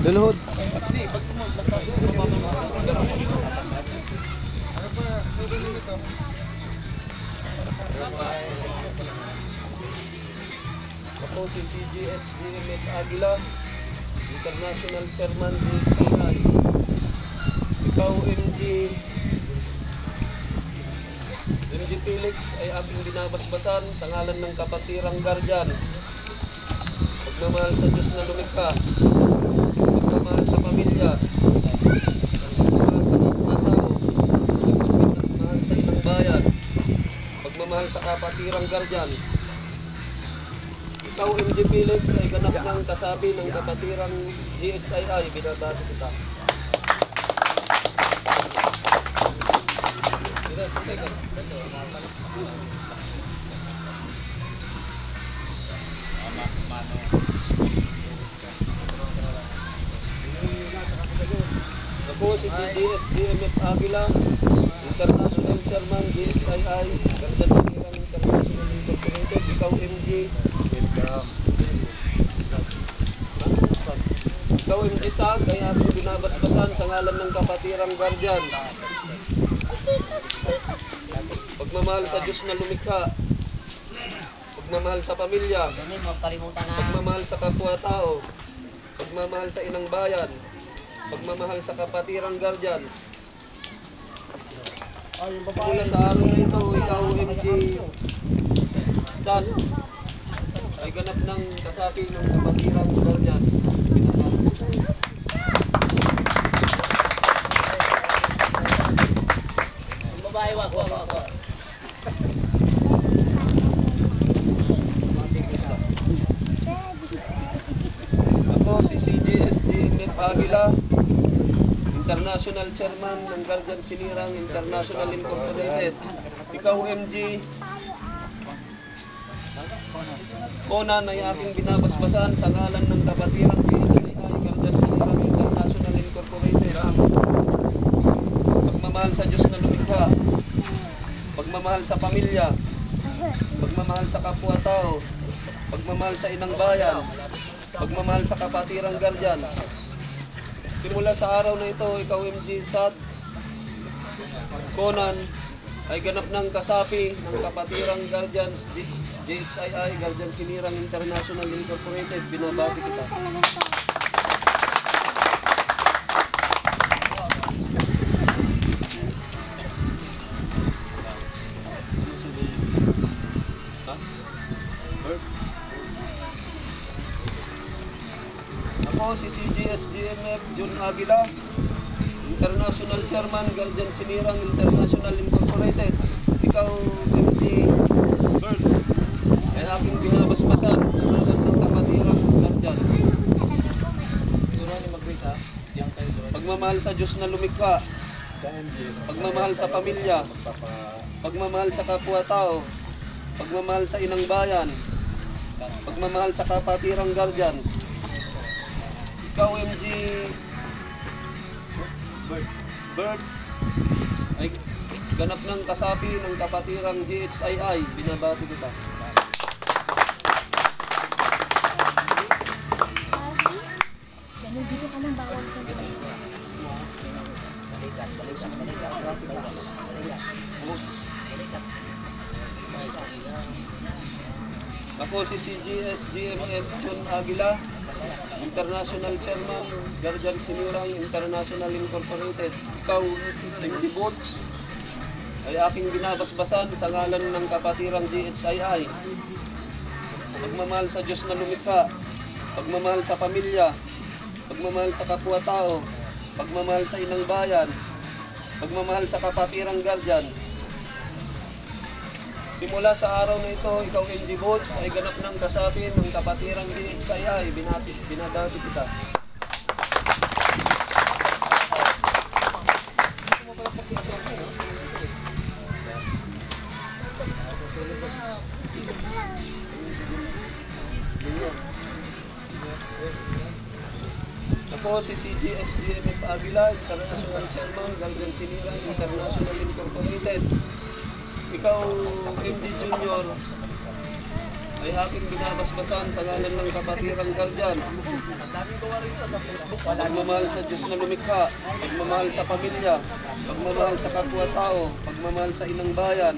Luluhod. Ako si CGS DMF Aguila, International Chairman DXI. Ikaw MG Felix ay aking binabasbasan sa ngalan ng kapatirang guardian. Pagmamahal sa Diyos na lumikha, pagmamahal sa pamilya, pagmamahal sa kapwa-tao, pagmamahal sa inang bayan, pagmamahal sa kapatirang guardian. Ikaw MG Felix ay ganap ng kasapi ng kapatirang GXII, binabati kita. Ako si CGS DMF Aguila, International Chairman GXII, Guardian Sinirang International Incorporated. Ikaw MG Sag ay ating binabasbasan sa ngalan ng kapatirang guardian. Pagmamahal sa Diyos na lumikha, pagmamahal sa pamilya, pagmamahal sa kapwa-tao, pagmamahal sa inang bayan, pagmamahal sa kapatirang guardian. Mula sa araw na ito, ikaw MG San ay ganap ng kasapi ng kapatirang guardians. Ako si CGS DMF Aguila, International Chairman ng Guardian Sinirang International Incorporated. Ikaw MG Conan ay aking binabasbasan sa ngalan ng kapatirang GXII, Guardian Sinirang International Incorporated. Pagmamahal sa Diyos na lumikha, pagmamahal sa pamilya, pagmamahal sa kapwa-tao, pagmamahal sa inang bayan, pagmamahal sa kapatirang guardian. Simula sa araw na ito, ikaw MG Sad Conan ay ganap ng kasapi ng kapatirang guardians GXII, Guardian Sinirang International Incorporated. Binabati kita. Ako si CGS DMF John Aguila, International Chairman, Guardian Sinirang International Incorporated. Ikaw MG Bird ay aking binabasbasan sa ngalan ng kapatirang guardians. Pagmamahal sa Diyos na lumikha, pagmamahal sa pamilya, pagmamahal sa kapwa-tao, pagmamahal sa inang bayan, pagmamahal sa kapatirang guardians. Ikaw MG Bird ay ganap ng kasapi ng kapatirang GXII. Binabati kita. Dito ka ng bawal ka. Ako si CGS DMF John Aguila, International Chairman, Guardian Sinirang International Incorporated. Ikaw MG Boats ay aking binabasbasan sa ngalan ng kapatirang GXII. Pagmamahal sa Diyos na lumikha, pagmamahal sa pamilya, pagmamahal sa kapwa-tao, pagmamahal sa inang bayan, pagmamahal sa kapatirang guardians. Simula sa araw na ito, ikaw MG Boats ay ganap ng kasapi ng kapatirang GXII. Binabati kita. Ako si CGS DMF Aguila, International Chairman, Guardian Sinirang International Incorporated. Ikaw, MG Junior, ay aking binabasbasan sa ngalan ng Kapatirang Guardians. Pagmamahal sa Diyos na lumikha, pagmamahal sa pamilya, pagmamahal sa kapwa-tao, pagmamahal sa inang bayan,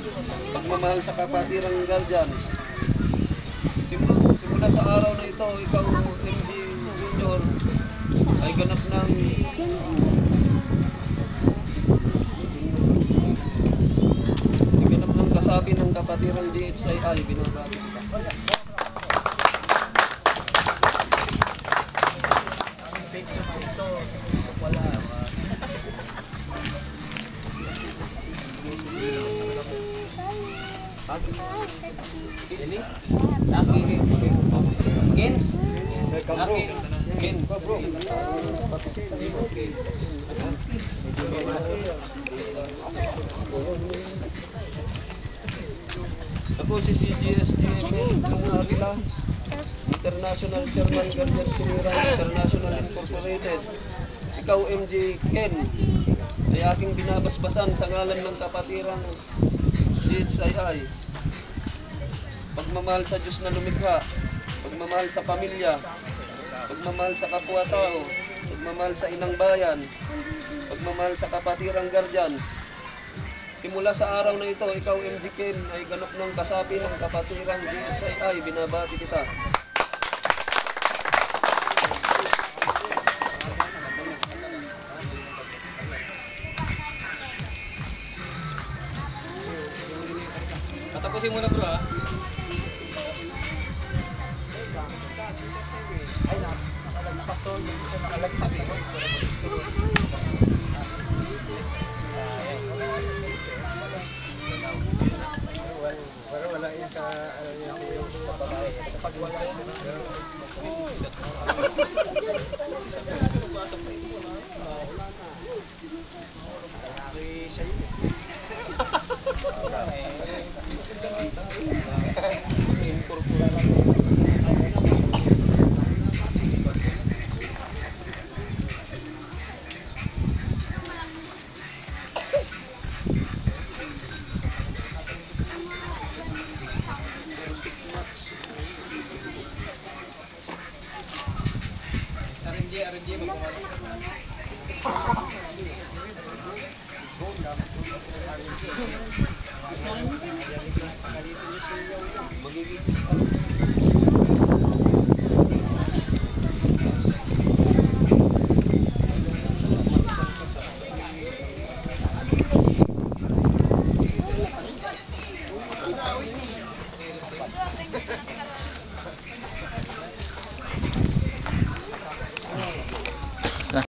pagmamahal sa Kapatirang Guardians. Simula sa araw na ito, ikaw, MG Junior, ay ganap ng kasabi ng Kapatirang DHII, binabati kita. Ini? Ako si CGSGM Aguila, International Chairman Guardian Sinira International Incorporated. Ikaw, MJ Ken, ay aking binabasbasan sa ngalan ng Kapatirang DHII. Pagmamahal sa Diyos na lumikha, pagmamahal sa pamilya, pagmamahal sa kapwa-tao, pagmamahal sa inang bayan, pagmamahal sa Kapatirang Guardians. Simula sa araw na ito, ikaw, MG Ken, ay ganap ng kasapi ng Kapatirang DHII, binabati kita. Tapusin mo na bro ha. Ay na, nakalagpaso yung isa nakalagpas eh. Pero wala yung ka, yung babae. Kapag wala yun, RMJ magkumalit. Magiging